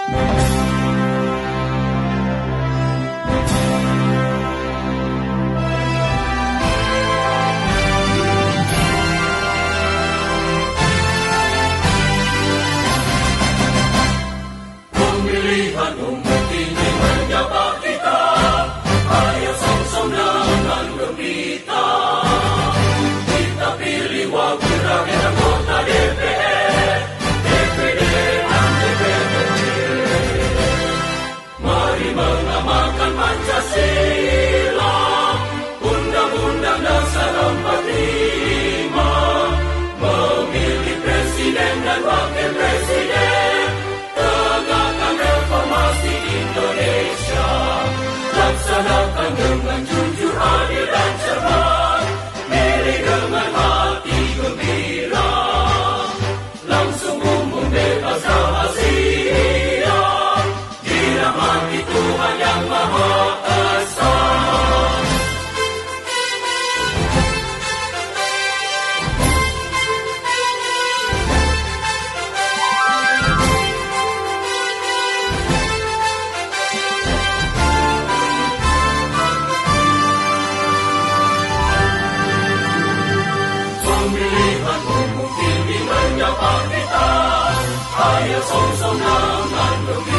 Pemilihan umat ini menyapa kita, ayo song-song dengan gembira. Kita pilih wakil rakyat anggota DPR, DPD dan DPRD. Mari mengamalkan Pancasila, Undang-Undang Dasar 45, memilih presiden dan wakil presiden, tegakkan reformasi Indonesia, laksanakan dengan jujur, adil dan cermat, milih dengan hati gembira, langsung umum bebas rahasia, dirahmati Tuhan Yang Maha Esa. Pemilihan umum ini menyapa kita, ayo song-song dengan gembira.